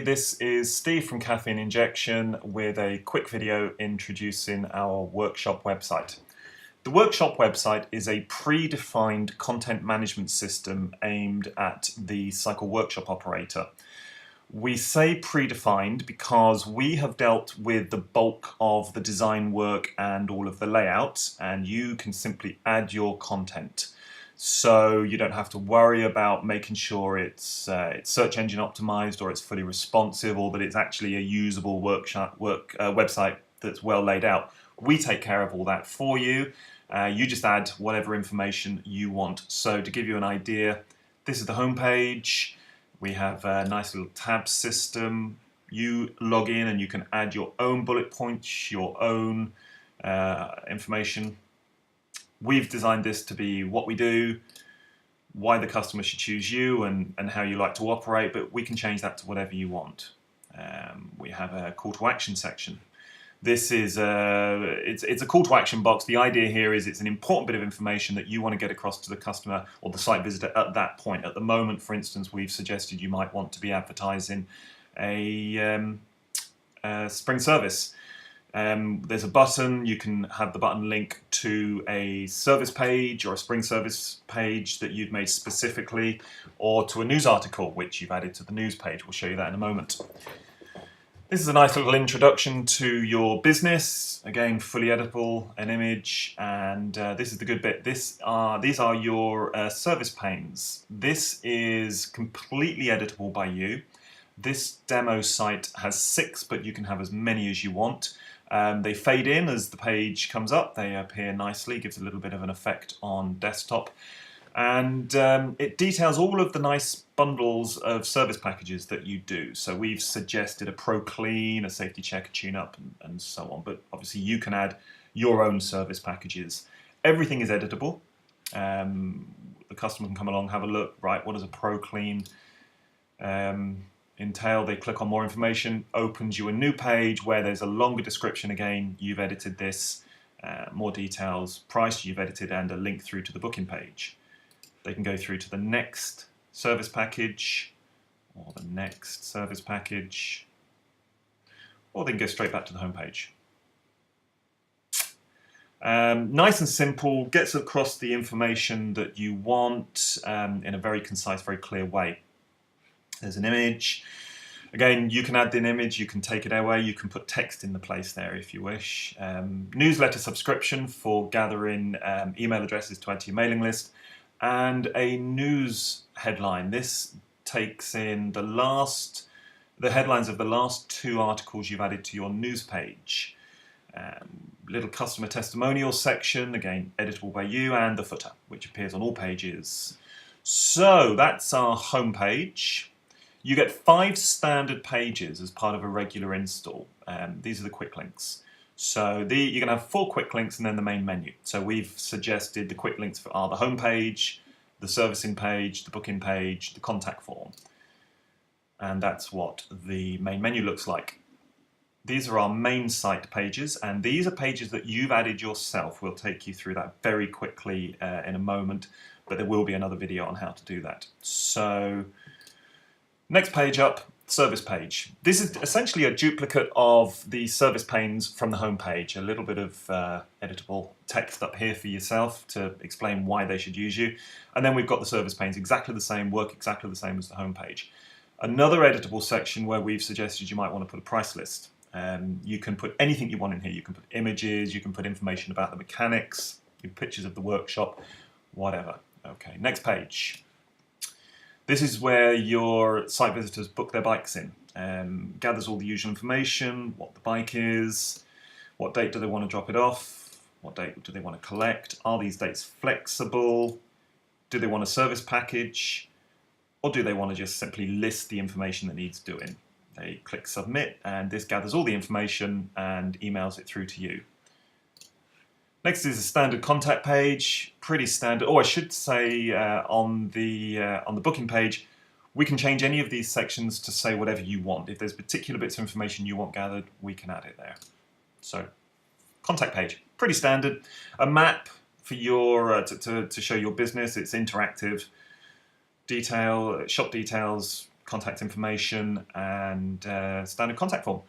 This is Steve from Caffeine Injection with a quick video introducing our workshop website. The workshop website is a predefined content management system aimed at the cycle workshop operator. We say predefined because we have dealt with the bulk of the design work and all of the layout, and you can simply add your content. So you don't have to worry about making sure it's search engine optimized or it's fully responsive or that it's actually a usable website that's well laid out. We take care of all that for you. You just add whatever information you want. So to give you an idea, this is the home page. We have a nice little tab system. You log in and you can add your own bullet points, your own information. We've designed this to be what we do, why the customer should choose you, and how you like to operate, but we can change that to whatever you want. We have a call to action section. This is it's a call to action box. The idea here is it's an important bit of information that you want to get across to the customer or the site visitor at that point. At the moment, for instance, we've suggested you might want to be advertising a spring service. There's a button. You can have the button link to a service page or a spring service page that you've made specifically, or to a news article which you've added to the news page. We'll show you that in a moment. This is a nice little introduction to your business. Again, fully editable, an image, and this is the good bit. These are your service panes. This is completely editable by you. This demo site has 6, but you can have as many as you want. They fade in as the page comes up. They appear nicely, gives a little bit of an effect on desktop. And it details all of the nice bundles of service packages that you do. So we've suggested a Pro Clean, a Safety Check, a Tune-Up, and so on. But obviously you can add your own service packages. Everything is editable. The customer can come along, have a look, right, what does a Pro Clean entail? They click on more information, opens you a new page where there's a longer description. Again, you've edited this, more details, price you've edited, and a link through to the booking page. They can go through to the next service package, or the next service package, or they can go straight back to the home page. Nice and simple, gets across the information that you want in a very concise, very clear way. There's an image. Again, you can add an image, you can take it away, you can put text in the place there if you wish. Newsletter subscription for gathering email addresses to add to your mailing list, and a news headline. This takes in the headlines of the last 2 articles you've added to your news page. Little customer testimonial section, again editable by you, and the footer, which appears on all pages. So that's our home page. You get 5 standard pages as part of a regular install. These are the quick links. So you're going to have 4 quick links and then the main menu. So we've suggested the quick links are the home page, the servicing page, the booking page, the contact form. And that's what the main menu looks like. These are our main site pages, and these are pages that you've added yourself. We'll take you through that very quickly in a moment, but there will be another video on how to do that. So next page up, service page. This is essentially a duplicate of the service panes from the home page. A little bit of editable text up here for yourself to explain why they should use you. And then we've got the service panes exactly the same, work exactly the same as the home page. Another editable section where we've suggested you might want to put a price list. You can put anything you want in here. You can put images, you can put information about the mechanics, pictures of the workshop, whatever. Okay, next page. This is where your site visitors book their bikes in. Gathers all the usual information, what the bike is, what date do they want to drop it off, what date do they want to collect, are these dates flexible, do they want a service package, or do they want to just simply list the information that needs doing. They click submit, and this gathers all the information and emails it through to you. Next is a standard contact page, pretty standard. Oh, I should say on the booking page, we can change any of these sections to say whatever you want. If there's particular bits of information you want gathered, we can add it there. So, contact page, pretty standard. A map for your to show your business. It's interactive. Shop details, contact information, and standard contact form.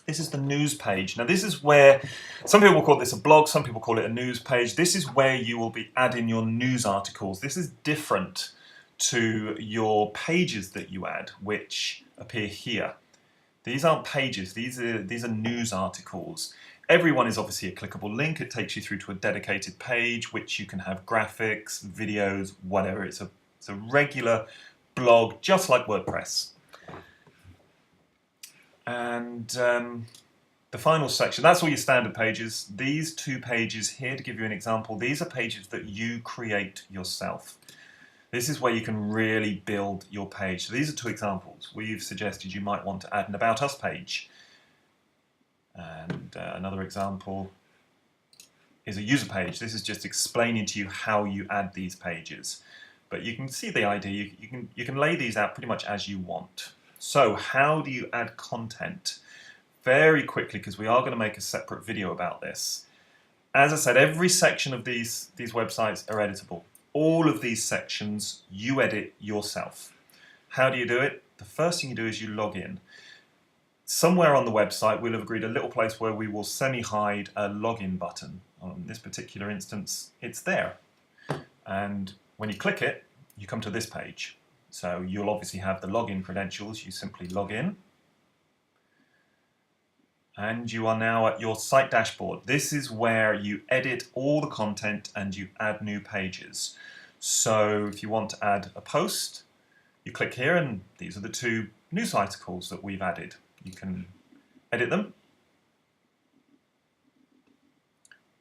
This is the news page. Now this is where, some people call this a blog, some people call it a news page. This is where you will be adding your news articles. This is different to your pages that you add, which appear here. These aren't pages, these are news articles. Everyone is obviously a clickable link. It takes you through to a dedicated page, which you can have graphics, videos, whatever. It's a regular blog, just like WordPress. And the final section, that's all your standard pages. These 2 pages here, to give you an example, these are pages that you create yourself. This is where you can really build your page. So these are 2 examples. We've suggested you might want to add an About Us page. And another example is a user page. This is just explaining to you how you add these pages. But you can see the idea. You can lay these out pretty much as you want. So how do you add content? Very quickly, because we are going to make a separate video about this. As I said, every section of these websites are editable. All of these sections you edit yourself. How do you do it? The first thing you do is you log in. Somewhere on the website we'll have agreed a little place where we will semi-hide a login button. On this particular instance, it's there. And when you click it, you come to this page. So you'll obviously have the login credentials. You simply log in. And you are now at your site dashboard. This is where you edit all the content and you add new pages. So if you want to add a post, you click here and these are the 2 news articles that we've added. You can edit them.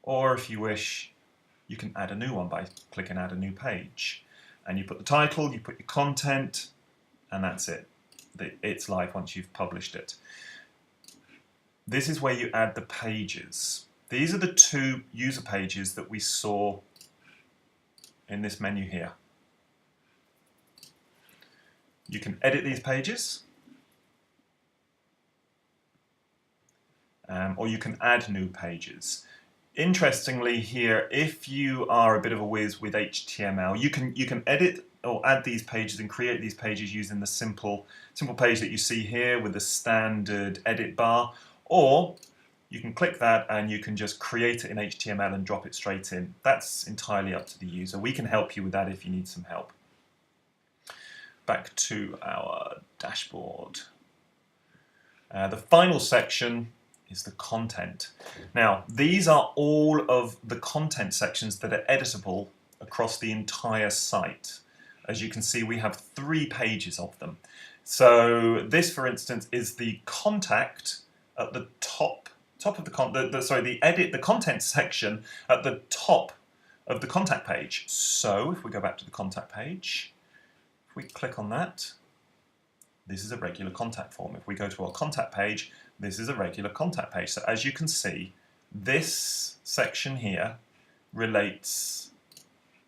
Or if you wish, you can add a new one by clicking add a new page. And you put the title, you put your content, and that's it. It's live once you've published it. This is where you add the pages. These are the 2 user pages that we saw in this menu here. You can edit these pages, or you can add new pages. Interestingly here, if you are a bit of a whiz with HTML, you can edit or add these pages and create these pages using the simple page that you see here with the standard edit bar, or you can click that and you can just create it in HTML and drop it straight in. That's entirely up to the user. We can help you with that if you need some help. Back to our dashboard. The final section is the content. Now, these are all of the content sections that are editable across the entire site. As you can see, we have 3 pages of them. So this, for instance, is the contact at the top of the content section at the top of the contact page. So if we go back to the contact page, if we click on that, this is a regular contact form. If we go to our contact page, this is a regular contact page. So as you can see, this section here relates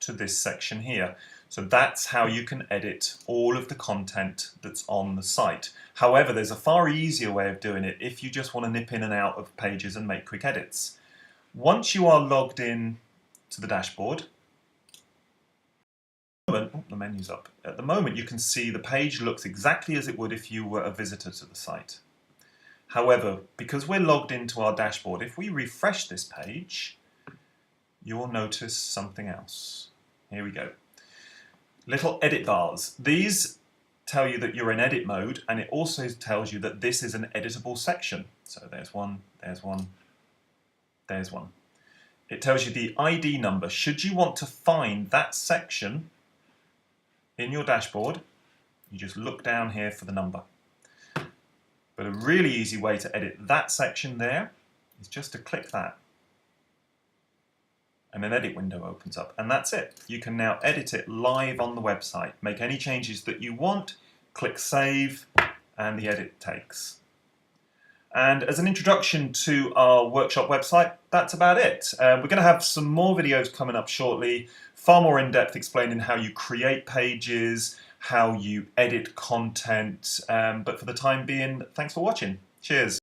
to this section here. So that's how you can edit all of the content that's on the site. However, there's a far easier way of doing it if you just want to nip in and out of pages and make quick edits. Once you are logged in to the dashboard, the menu's up. At the moment, you can see the page looks exactly as it would if you were a visitor to the site. However, because we're logged into our dashboard, if we refresh this page, you will notice something else. Here we go. Little edit bars. These tell you that you're in edit mode, and it also tells you that this is an editable section. So there's one, there's one, there's one. It tells you the ID number. Should you want to find that section in your dashboard, you just look down here for the number. But a really easy way to edit that section there is just to click that. And an edit window opens up, and that's it. You can now edit it live on the website. Make any changes that you want, click save, and the edit takes. And as an introduction to our workshop website, that's about it. We're going to have some more videos coming up shortly, far more in-depth explaining how you create pages, how you edit content. But for the time being, thanks for watching. Cheers.